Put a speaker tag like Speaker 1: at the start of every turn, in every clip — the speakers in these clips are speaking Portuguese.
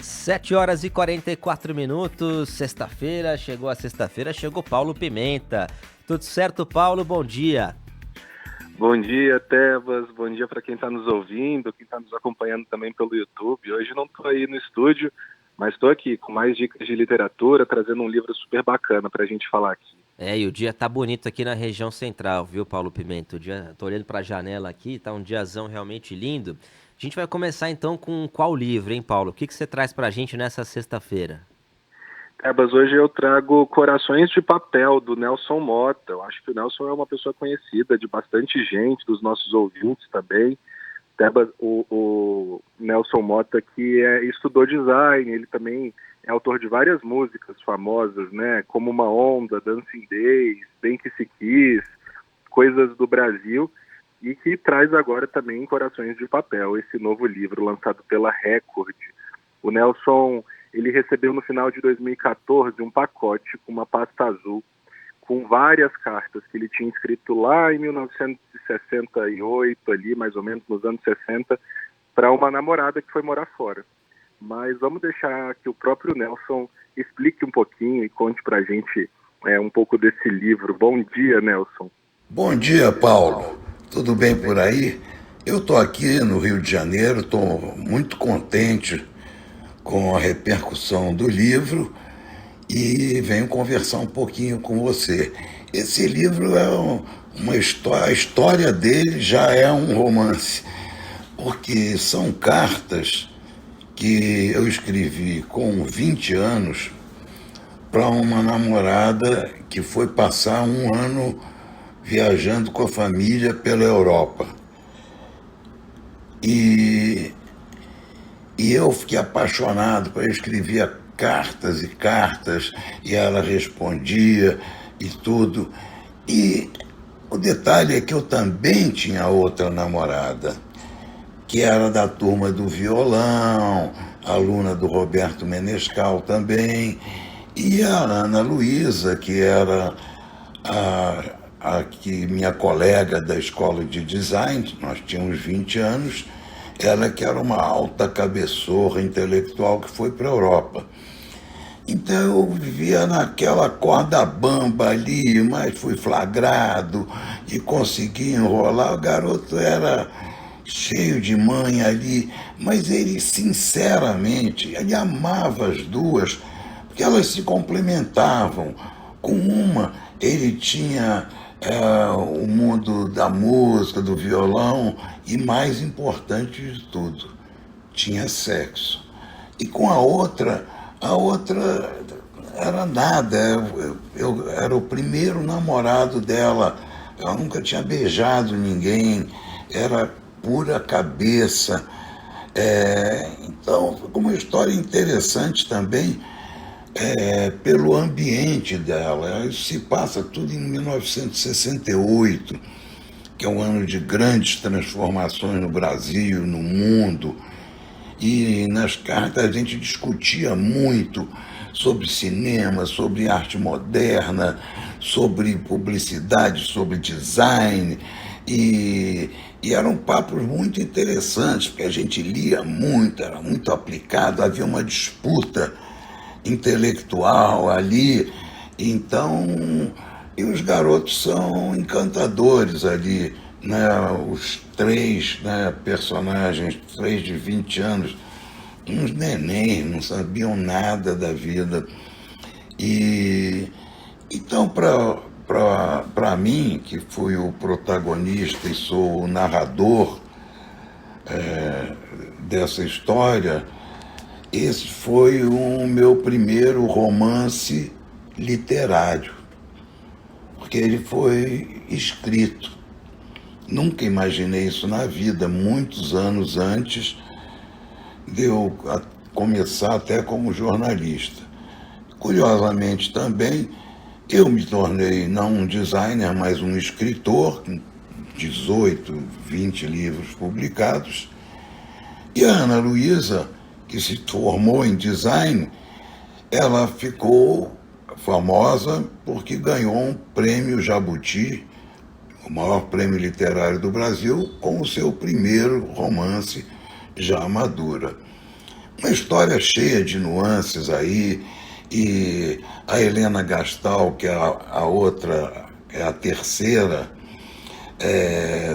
Speaker 1: 7 horas e 44 minutos, sexta-feira, chegou a sexta-feira, chegou Paulo Pimenta. Tudo certo, Paulo? Bom dia.
Speaker 2: Bom dia, Tebas. Bom dia para quem está nos ouvindo, quem está nos acompanhando também pelo YouTube. Hoje não estou aí no estúdio, mas estou aqui com mais dicas de literatura, trazendo um livro super bacana para a gente falar aqui.
Speaker 1: E o dia tá bonito aqui na região central, viu, Paulo Pimenta? Tô olhando para a janela aqui, tá um diazão realmente lindo. A gente vai começar então com qual livro, hein, Paulo? O que você traz pra gente nessa sexta-feira?
Speaker 2: Tebas, hoje eu trago Corações de Papel, do Nelson Motta. Eu acho que o Nelson é uma pessoa conhecida de bastante gente, dos nossos ouvintes também. Tebas, o Nelson Motta, que estudou design, ele também é autor de várias músicas famosas, né? Como Uma Onda, Dancing Days, Bem Que Se Quis, Coisas do Brasil, e que traz agora também Corações de Papel, esse novo livro lançado pela Record. O Nelson, ele recebeu no final de 2014 um pacote com uma pasta azul com várias cartas que ele tinha escrito lá em 1968, ali mais ou menos nos anos 60, para uma namorada que foi morar fora. Mas vamos deixar que o próprio Nelson explique um pouquinho e conte para a gente um pouco desse livro. Bom dia, Nelson.
Speaker 3: Bom dia, Paulo. Tudo bem por aí? Eu estou aqui no Rio de Janeiro, estou muito contente com a repercussão do livro e venho conversar um pouquinho com você. Esse livro é uma história, a história dele já é um romance, porque são cartas que eu escrevi com 20 anos para uma namorada que foi passar um ano viajando com a família pela Europa. E eu fiquei apaixonado, eu escrevia cartas e cartas, e ela respondia e tudo. E o detalhe é que eu também tinha outra namorada, que era da turma do violão, aluna do Roberto Menescal também, e a Ana Luísa, que era minha colega da escola de design, nós tínhamos 20 anos, ela que era uma alta cabeçorra intelectual que foi para a Europa. Então eu vivia naquela corda bamba ali, mas fui flagrado e consegui enrolar. O garoto era cheio de manha ali, mas ele sinceramente, ele amava as duas, porque elas se complementavam. Com uma, ele tinha o mundo da música, do violão, e mais importante de tudo, tinha sexo. E com a outra era nada, eu era o primeiro namorado dela, eu nunca tinha beijado ninguém, era pura cabeça. Então, foi uma história interessante também, pelo ambiente dela. Isso se passa tudo em 1968, que é um ano de grandes transformações no Brasil, no mundo. E nas cartas a gente discutia muito sobre cinema, sobre arte moderna, sobre publicidade, sobre design. E eram papos muito interessantes, porque a gente lia muito, era muito aplicado, havia uma disputa intelectual ali. Então, e os garotos são encantadores ali, né? Os três, né, personagens, três de 20 anos, uns nenéns, não sabiam nada da vida. E então, para mim, que fui o protagonista e sou o narrador dessa história, esse foi o meu primeiro romance literário, porque ele foi escrito. Nunca imaginei isso na vida, muitos anos antes de eu começar até como jornalista. Curiosamente também, eu me tornei não um designer, mas um escritor, com 18, 20 livros publicados. E a Ana Luísa, que se formou em design, ela ficou famosa porque ganhou um prêmio Jabuti, o maior prêmio literário do Brasil, com o seu primeiro romance, Já Madura. Uma história cheia de nuances aí, e a Helena Gastal, que é a outra, é a terceira,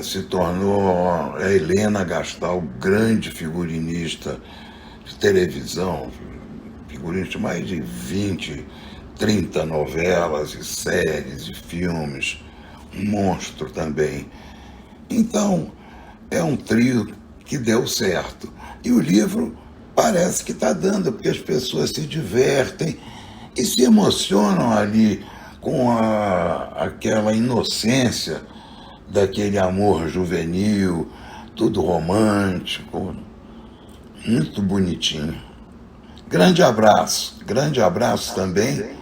Speaker 3: se tornou a Helena Gastal, grande figurinista de televisão, figurinista de mais de 20, 30 novelas e séries e filmes, um monstro também. Então, é um trio que deu certo. E o livro parece que está dando, porque as pessoas se divertem e se emocionam ali com aquela inocência daquele amor juvenil, tudo romântico, muito bonitinho. Grande abraço também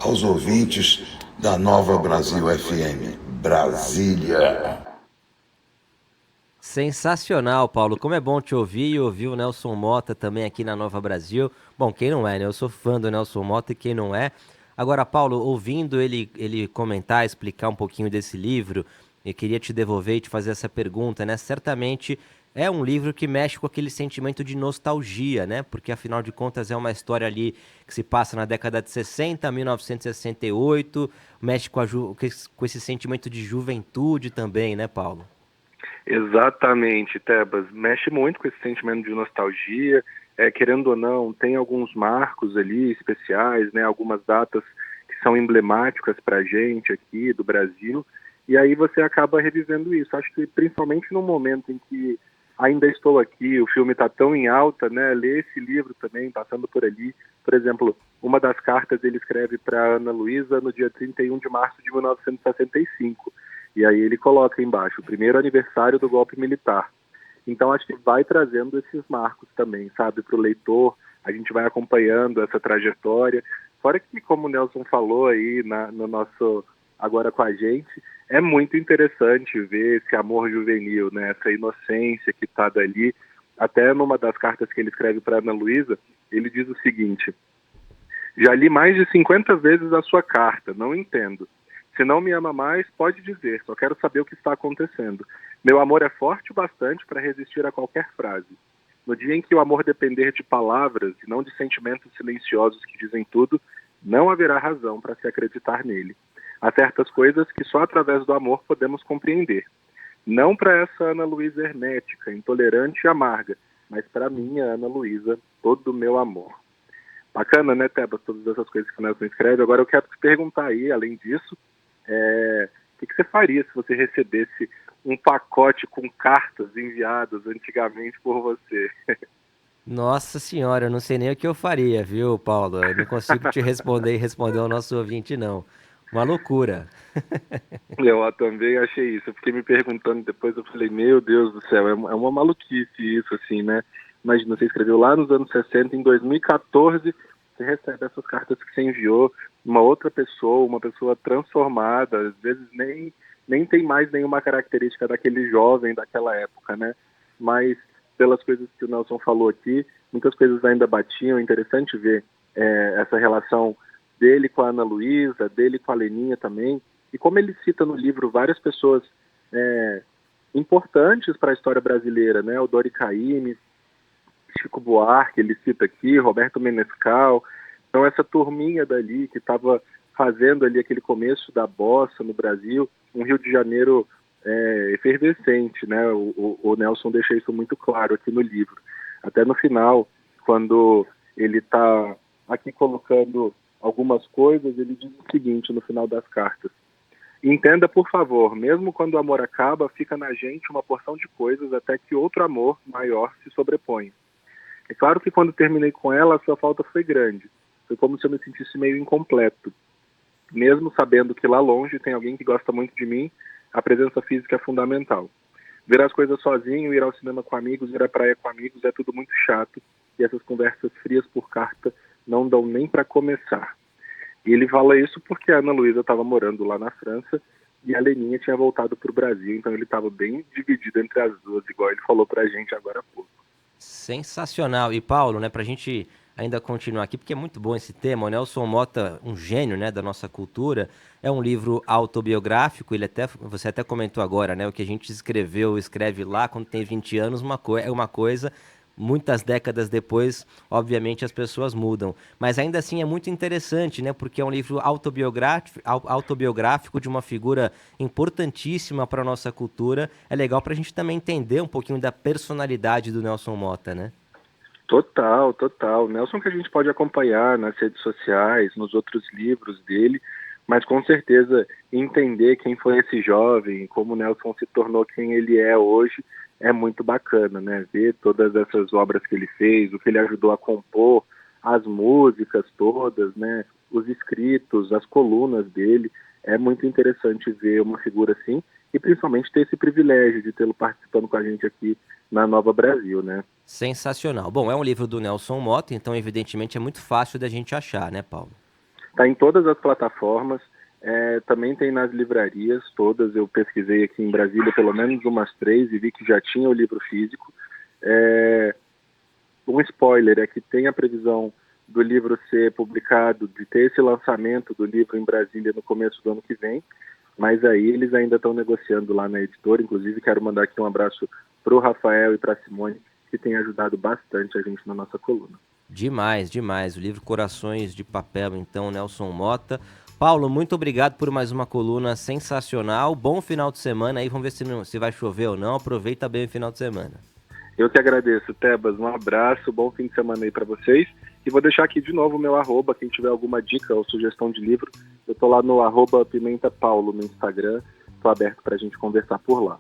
Speaker 3: aos ouvintes da Nova Brasil FM, Brasília.
Speaker 1: Sensacional, Paulo. Como é bom te ouvir e ouvir o Nelson Motta também aqui na Nova Brasil. Bom, quem não é, né? Eu sou fã do Nelson Motta e quem não é. Agora, Paulo, ouvindo ele comentar, explicar um pouquinho desse livro, eu queria te devolver e te fazer essa pergunta, né? Certamente é um livro que mexe com aquele sentimento de nostalgia, né? Porque afinal de contas é uma história ali que se passa na década de 60, 1968, mexe com esse sentimento de juventude também, né, Paulo?
Speaker 2: Exatamente, Tebas. Mexe muito com esse sentimento de nostalgia. Querendo ou não, tem alguns marcos ali especiais, né? Algumas datas que são emblemáticas para a gente aqui do Brasil. E aí você acaba revivendo isso. Acho que principalmente no momento em que ainda estou aqui, o filme está tão em alta, né? Ler esse livro também, passando por ali. Por exemplo, uma das cartas ele escreve para Ana Luísa no dia 31 de março de 1965. E aí ele coloca embaixo, o primeiro aniversário do golpe militar. Então acho que vai trazendo esses marcos também, sabe, para o leitor. A gente vai acompanhando essa trajetória. Fora que, como o Nelson falou aí no nosso Agora com a Gente, é muito interessante ver esse amor juvenil, né, essa inocência que está dali. Até numa das cartas que ele escreve para Ana Luísa, ele diz o seguinte: já li mais de 50 vezes a sua carta, não entendo. Se não me ama mais, pode dizer, só quero saber o que está acontecendo. Meu amor é forte o bastante para resistir a qualquer frase. No dia em que o amor depender de palavras e não de sentimentos silenciosos que dizem tudo, não haverá razão para se acreditar nele. Há certas coisas que só através do amor podemos compreender. Não para essa Ana Luísa hermética, intolerante e amarga, mas para mim, a Ana Luísa, todo o meu amor. Bacana, né, Tebas, todas essas coisas que o Nelson escreve. Agora eu quero te perguntar aí, além disso, o que você faria se você recebesse um pacote com cartas enviadas antigamente por você?
Speaker 1: Nossa senhora, eu não sei nem o que eu faria, viu, Paulo? Eu não consigo te responder e responder ao nosso ouvinte, não. Uma loucura.
Speaker 2: Eu também achei isso. Eu fiquei me perguntando depois, eu falei, meu Deus do céu, é uma maluquice isso, assim, né? Imagina, você escreveu lá nos anos 60, em 2014, você recebe essas cartas que você enviou, uma outra pessoa, uma pessoa transformada, às vezes nem tem mais nenhuma característica daquele jovem daquela época, né? Mas pelas coisas que o Nelson falou aqui, muitas coisas ainda batiam. É interessante ver essa relação dele com a Ana Luísa, dele com a Leninha também, e como ele cita no livro várias pessoas importantes para a história brasileira, né? O Dori Caymmi, Chico Buarque, ele cita aqui, Roberto Menescal. Então essa turminha dali que estava fazendo ali aquele começo da bossa no Brasil, um Rio de Janeiro efervescente, né? O Nelson deixa isso muito claro aqui no livro. Até no final, quando ele está aqui colocando algumas coisas, ele diz o seguinte no final das cartas: entenda, por favor, mesmo quando o amor acaba, fica na gente uma porção de coisas até que outro amor maior se sobreponha. É claro que quando terminei com ela, a sua falta foi grande. Foi como se eu me sentisse meio incompleto. Mesmo sabendo que lá longe tem alguém que gosta muito de mim, a presença física é fundamental. Ver as coisas sozinho, ir ao cinema com amigos, ir à praia com amigos, é tudo muito chato. E essas conversas frias por carta não dão nem para começar. E ele fala isso porque a Ana Luísa estava morando lá na França e a Leninha tinha voltado para o Brasil. Então ele estava bem dividido entre as duas, igual ele falou para a gente agora há pouco.
Speaker 1: Sensacional. E Paulo, né, pra gente ainda continuar aqui, porque é muito bom esse tema, o Nelson Motta, um gênio, né, da nossa cultura, é um livro autobiográfico, você até comentou agora, né, o que a gente escreve lá quando tem 20 anos é uma coisa, muitas décadas depois, obviamente as pessoas mudam. Mas ainda assim é muito interessante, né? Porque é um livro autobiográfico de uma figura importantíssima para a nossa cultura. É legal para a gente também entender um pouquinho da personalidade do Nelson Motta, né?
Speaker 2: Total, total. Nelson que a gente pode acompanhar nas redes sociais, nos outros livros dele, mas com certeza entender quem foi esse jovem, como o Nelson se tornou quem ele é hoje, é muito bacana, né? Ver todas essas obras que ele fez, o que ele ajudou a compor, as músicas todas, né? Os escritos, as colunas dele. É muito interessante ver uma figura assim e principalmente ter esse privilégio de tê-lo participando com a gente aqui na Nova Brasil, né?
Speaker 1: Sensacional. Bom, é um livro do Nelson Motta, então evidentemente é muito fácil da gente achar, né, Paulo?
Speaker 2: Está em todas as plataformas, também tem nas livrarias todas. Eu pesquisei aqui em Brasília pelo menos umas 3 e vi que já tinha o livro físico. Um spoiler é que tem a previsão do livro ser publicado, de ter esse lançamento do livro em Brasília no começo do ano que vem, mas aí eles ainda estão negociando lá na editora. Inclusive quero mandar aqui um abraço para o Rafael e para a Simone, que tem ajudado bastante a gente na nossa coluna.
Speaker 1: Demais, demais. O livro Corações de Papel, então, Nelson Motta. Paulo, muito obrigado por mais uma coluna sensacional. Bom final de semana aí. Vamos ver se vai chover ou não. Aproveita bem o final de semana.
Speaker 2: Eu que agradeço, Tebas. Um abraço, bom fim de semana aí para vocês. E vou deixar aqui de novo o meu @, quem tiver alguma dica ou sugestão de livro, eu tô lá no @PimentaPaulo no Instagram. Tô aberto pra gente conversar por lá.